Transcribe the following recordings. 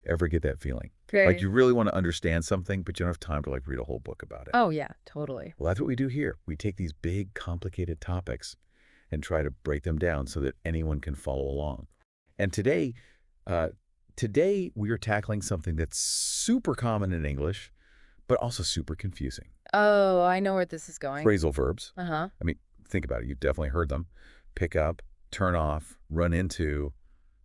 Ever get that feeling? Like Very. you really want to understand something, but you don't have time to like read a whole book about it. Oh, yeah, totally. Well, that's what we do here. We take these big, complicated topics and try to break them down so that anyone can follow along. And uh, today we are tackling something that's super common in English, but also super confusing. Oh, I know where this is going. Phrasal verbs. Uh-huh. I mean, think about it. You've definitely heard them. Pick up, turn off, run into.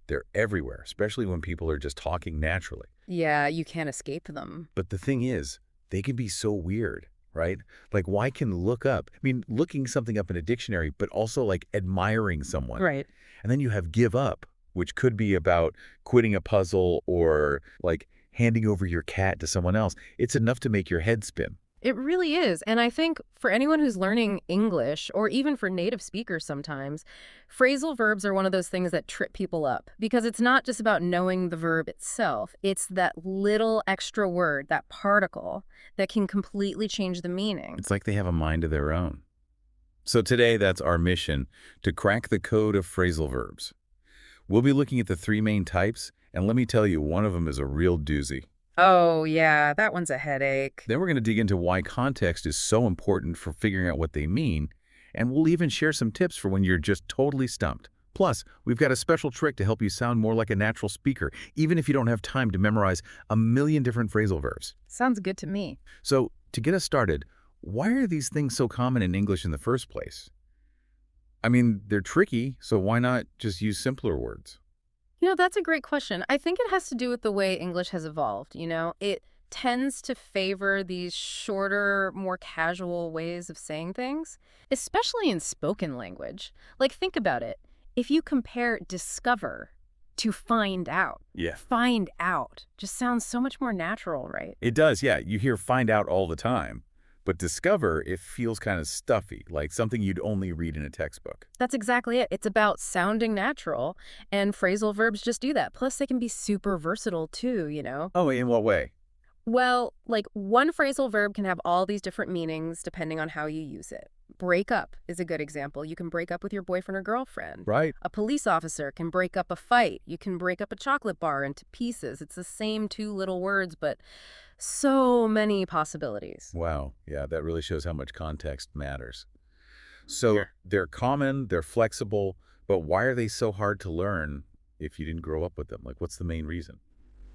They're everywhere, especially when people are just talking naturally. Yeah, you can't escape them. But the thing is, they can be so weird, right? Like, why can look up? I mean, looking something up in a dictionary, but also like admiring someone. Right. And then you have give up, which could be about quitting a puzzle or like handing over your cat to someone else. It's enough to make your head spin. It really is. And I think for anyone who's learning English, or even for native speakers sometimes, phrasal verbs are one of those things that trip people up because it's not just about knowing the verb itself. It's that little extra word, that particle, that can completely change the meaning. It's like they have a mind of their own. So today, that's our mission, to crack the code of phrasal verbs. We'll be looking at the three main types, and let me tell you, one of them is a real doozy. Oh, yeah, that one's a headache. Then we're going to dig into why context is so important for figuring out what they mean, and we'll even share some tips for when you're just totally stumped. Plus, we've got a special trick to help you sound more like a natural speaker, even if you don't have time to memorize a million different phrasal verbs. Sounds good to me. So, to get us started, why are these things so common in English in the first place? I mean, they're tricky, so why not just use simpler words? That's a great question. I think it has to do with the way English has evolved. It tends to favor these shorter, more casual ways of saying things, especially in spoken language. Like, think about it. If you compare discover to Yeah. find out just sounds so much more natural, right? It does, yeah. You hear find out all the time. But discover, it feels kind of stuffy, like something you'd only read in a textbook. That's exactly it. It's about sounding natural, and phrasal verbs just do that. Plus, they can be super versatile too. Oh, in what way? Well, like one phrasal verb can have all these different meanings depending on how you use it. Break up is a good example. You can break up with your boyfriend or girlfriend. Right? A police officer can break up a fight. You can break up a chocolate bar into pieces. It's the same two little words, but so many possibilities. Wow. Yeah, that really shows how much context matters. So Sure. they're common, they're flexible, but why are they so hard to learn if you didn't grow up with them? Like, what's the main reason?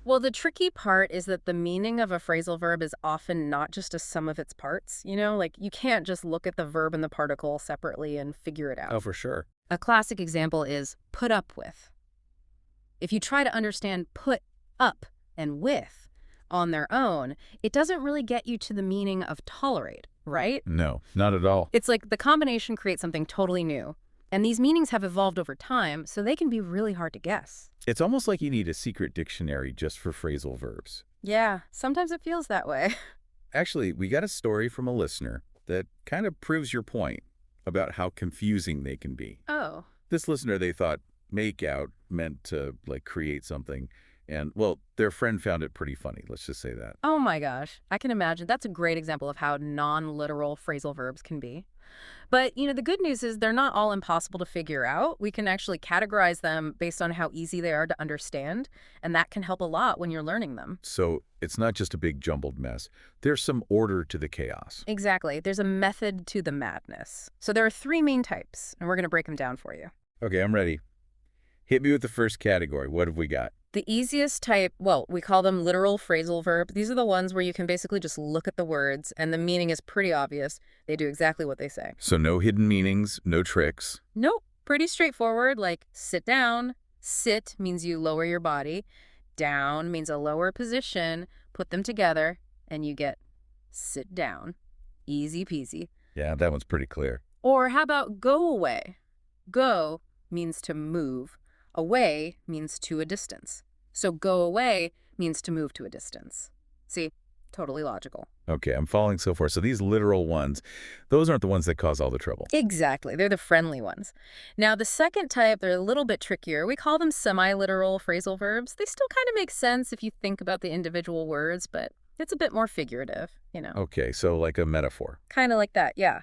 Well, the tricky part is that the meaning of a phrasal verb is often not just a sum of its parts. Like you can't just look at the verb and the particle separately and figure it Oh, out. for sure. A classic example is put up with. If you try to understand put up and with on their own, it doesn't really get you to the meaning of tolerate, right? No, not at all. It's like the combination creates something totally new. And these meanings have evolved over time, so they can be really hard to guess. It's almost like you need a secret dictionary just for phrasal verbs. Yeah, sometimes it feels that way. Actually, we got a story from a listener that kind of proves your point about how confusing they can be. Oh. This listener, they thought make out meant to like create something. And well, their friend found it pretty funny. Let's just say that. Oh my gosh, I can imagine. That's a great example of how non-literal phrasal verbs can be. But the good news is they're not all impossible to figure out. We can actually categorize them based on how easy they are to understand, and that can help a lot when you're learning them. So it's not just a big jumbled mess. There's some order to the chaos. Exactly. There's a method to the madness. So there are three main types, and we're going to break them down for you. Okay, I'm ready. Hit me with the first category. What have we got? The easiest type, well, we call them literal phrasal verb. These are the ones where you can basically just look at the words and the meaning is pretty obvious. They do exactly what they say. So no hidden meanings, no tricks. Nope, pretty straightforward, like sit down. Sit means you lower your body. Down means a lower position. Put them together and you get sit down. Easy peasy. Yeah, that one's pretty clear. Or how about go away? Go means to move. Away means to a distance. So go away means to move to a distance. See, totally logical. Okay, I'm following so far. So these literal ones, those aren't the ones that cause all the trouble. Exactly. They're the friendly ones. Now, the second type, they're a little bit trickier. We call them semi-literal phrasal verbs. They still kind of make sense if you think about the individual words, but it's a bit more figurative. Okay, so like a metaphor. Kind of like that, yeah.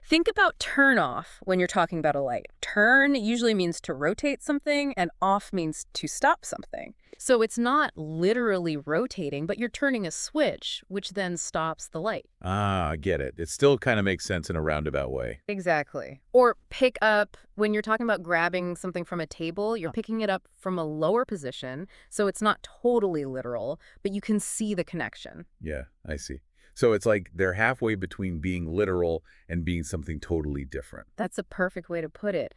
Think about turn off when you're talking about a light. Turn usually means to rotate something, and off means to stop something. So it's not literally rotating, but you're turning a switch, which then stops the light. Ah, I get it. It still kind of makes sense in a roundabout way. Exactly. Or pick up, when you're talking about grabbing something from a table, you're picking it up from a lower position, so it's not totally literal, but you can see the connection. Yeah, I see. So it's like they're halfway between being literal and being something totally different. That's a perfect way to put it.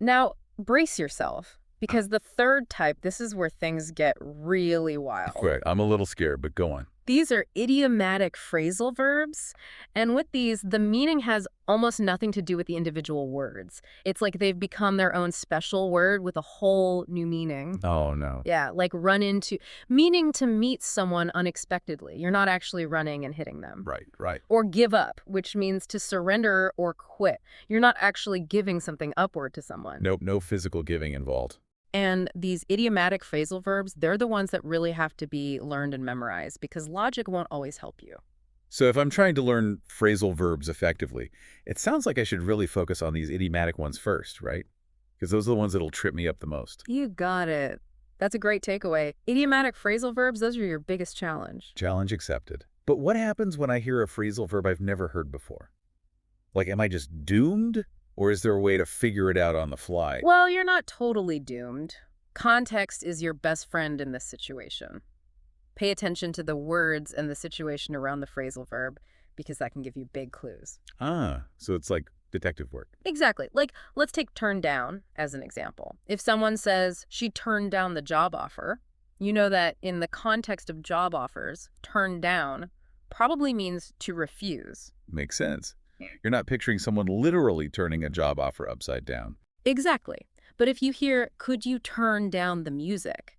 Now, brace yourself, because the third type, this is where things get really wild. Right. I'm a little scared, but go on. These are idiomatic phrasal verbs, and with these, the meaning has almost nothing to do with the individual words. It's like they've become their own special word with a whole new meaning. Oh, no. Yeah, like run into, meaning to meet someone unexpectedly. You're not actually running and hitting them. Right, right. Or give up, which means to surrender or quit. You're not actually giving something upward to someone. Nope, no physical giving involved. And these idiomatic phrasal verbs, they're the ones that really have to be learned and memorized because logic won't always help you. So if I'm trying to learn phrasal verbs effectively, it sounds like I should really focus on these idiomatic ones first, right? Because those are the ones that'll trip me up the most. You got it. That's a great takeaway. Idiomatic phrasal verbs, those are your biggest challenge. Challenge accepted. But what happens when I hear a phrasal verb I've never heard before? Like, am I just doomed? Or is there a way to figure it out on the fly? Well, you're not totally doomed. Context is your best friend in this situation. Pay attention to the words and the situation around the phrasal verb because that can give you big clues. Ah, so it's like detective work. Exactly. Like, let's take turn down as an example. If someone says she turned down the job offer, you know that in the context of job offers, turn down probably means to refuse. Makes sense. You're not picturing someone literally turning a job offer upside down. Exactly. But if you hear, could you turn down the music?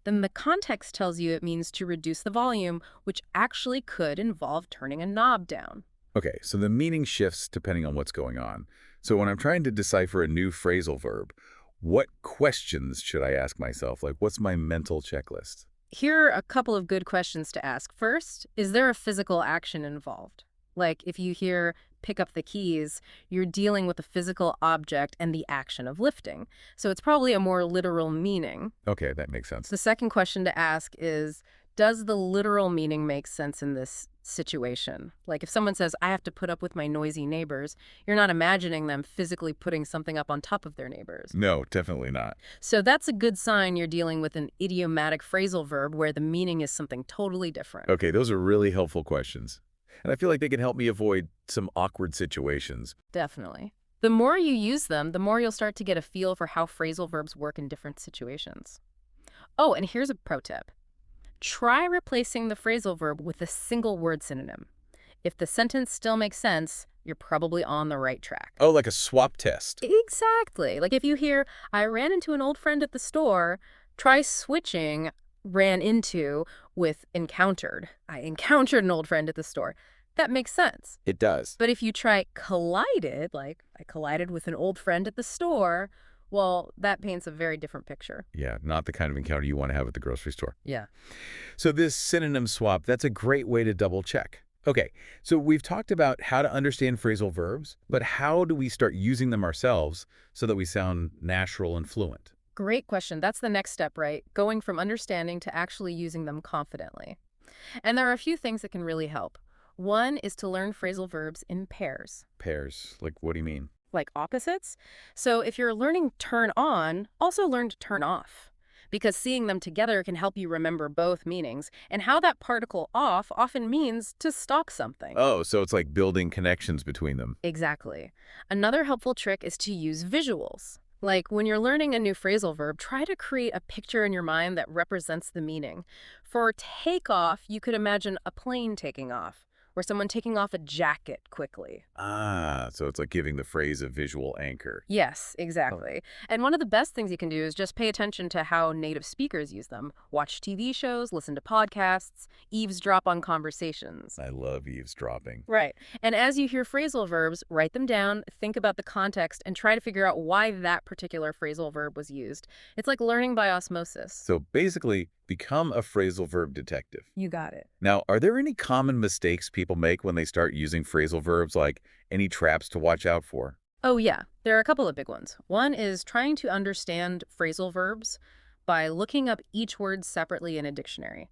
Then the context tells you it means to reduce the volume, which actually could involve turning a knob down. Okay, so the meaning shifts depending on what's going on. So when I'm trying to decipher a new phrasal verb, what questions should I ask myself? Like, what's my mental checklist? Here are a couple of good questions to ask. First, is there a physical action involved? Like if you hear pick up the keys, you're dealing with a physical object and the action of lifting. So it's probably a more literal meaning. Okay, that makes sense. The second question to ask is, does the literal meaning make sense in this situation? Like if someone says, I have to put up with my noisy neighbors, you're not imagining them physically putting something up on top of their neighbors. No, definitely not. So that's a good sign you're dealing with an idiomatic phrasal verb where the meaning is something totally different. Okay, those are really helpful questions. And I feel like they can help me avoid some awkward situations. Definitely. The more you use them, the more you'll start to get a feel for how phrasal verbs work in different situations. Oh, and here's a pro tip. Try replacing the phrasal verb with a single word synonym. If the sentence still makes sense, you're probably on the right track. Oh, like a swap test. Exactly. Like if you hear, I ran into an old friend at the store, try switching ran into with encountered. I encountered an old friend at the store. That makes sense. It does. But if you try collided, like I collided with an old friend at the store, well, that paints a very different picture. Yeah, not the kind of encounter you want to have at the grocery store. Yeah. So this synonym swap, that's a great way to double check. Okay, so we've talked about how to understand phrasal verbs, but how do we start using them ourselves so that we sound natural and fluent? Great question. That's the next step, right? Going from understanding to actually using them confidently. And there are a few things that can really help. One is to learn phrasal verbs in pairs. Pairs, like what do you mean? Like opposites. So if you're learning turn on, also learn to turn off. Because seeing them together can help you remember both meanings. And how that particle off often means to stop something. Oh, so it's like building connections between them. Exactly. Another helpful trick is to use visuals. Like when you're learning a new phrasal verb, try to create a picture in your mind that represents the meaning. For take off, you could imagine a plane taking off, or someone taking off a jacket quickly. Ah, so it's like giving the phrase a visual anchor. Yes, exactly. And one of the best things you can do is just pay attention to how native speakers use them. Watch TV shows, listen to podcasts, eavesdrop on conversations. I love eavesdropping. Right. And as you hear phrasal verbs, write them down, think about the context, and try to figure out why that particular phrasal verb was used. It's like learning by osmosis. So basically, Become a phrasal verb detective. You got it. Now, are there any common mistakes people make when they start using phrasal verbs, like any traps to watch out for? Oh, yeah. There are a couple of big ones. One is trying to understand phrasal verbs by looking up each word separately in a dictionary.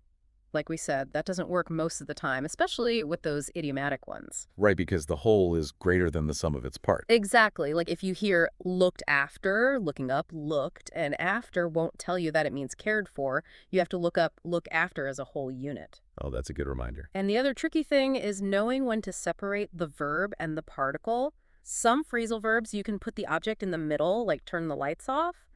Like we said, that doesn't work most of the time, especially with those idiomatic ones. Right, because the whole is greater than the sum of its part. Exactly. Like if you hear looked after, looking up looked, and after won't tell you that it means cared for, you have to look up look after as a whole unit. Oh, that's a good reminder. And the other tricky thing is knowing when to separate the verb and the particle. Some phrasal verbs, you can put the object in the middle, like turn the lights off.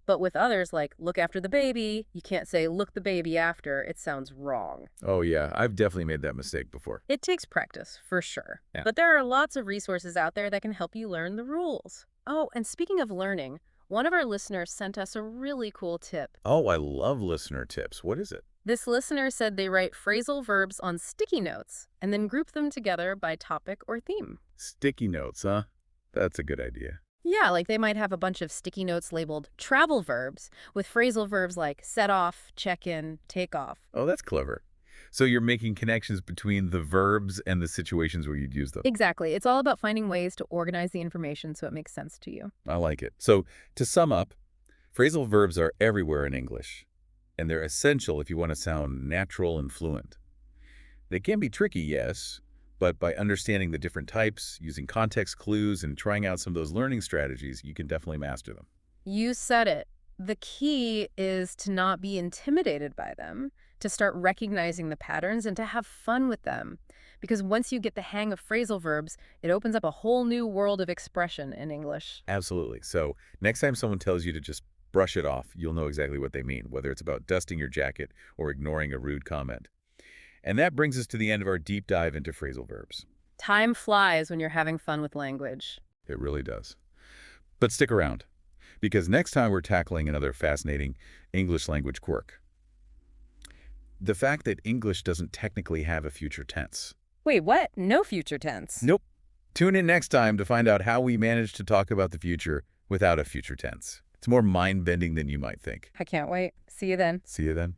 But with others, like look after the baby, you can't say look the baby after. It sounds wrong. Oh, yeah, I've definitely made that mistake before. It takes practice, for sure. Yeah. But there are lots of resources out there that can help you learn the rules. Oh, and speaking of learning, one of our listeners sent us a really cool tip. Oh, I love listener tips. What is it? This listener said they write phrasal verbs on sticky notes and then group them together by topic or theme. Sticky notes, huh? That's a good idea. Yeah, like they might have a bunch of sticky notes labeled travel verbs with phrasal verbs like set off, check in, take off. Oh, that's clever. So you're making connections between the verbs and the situations where you'd use them. Exactly. It's all about finding ways to organize the information so it makes sense to you. I like it. So to sum up, phrasal verbs are everywhere in English, and they're essential if you want to sound natural and fluent. They can be tricky, yes, but by understanding the different types, using context clues, and trying out some of those learning strategies, you can definitely master them. You said it. The key is to not be intimidated by them, to start recognizing the patterns and to have fun with them. Because once you get the hang of phrasal verbs, it opens up a whole new world of expression in English. Absolutely. So next time someone tells you to just brush it off, you'll know exactly what they mean, whether it's about dusting your jacket or ignoring a rude comment. And that brings us to the end of our deep dive into phrasal verbs. Time flies when you're having fun with language. It really does. But stick around, because next time we're tackling another fascinating English language quirk. The fact that English doesn't technically have a future tense. Wait, what? No future tense. Nope. Tune in next time to find out how we manage to talk about the future without a future tense. It's more mind-bending than you might think. I can't wait. See you then. See you then.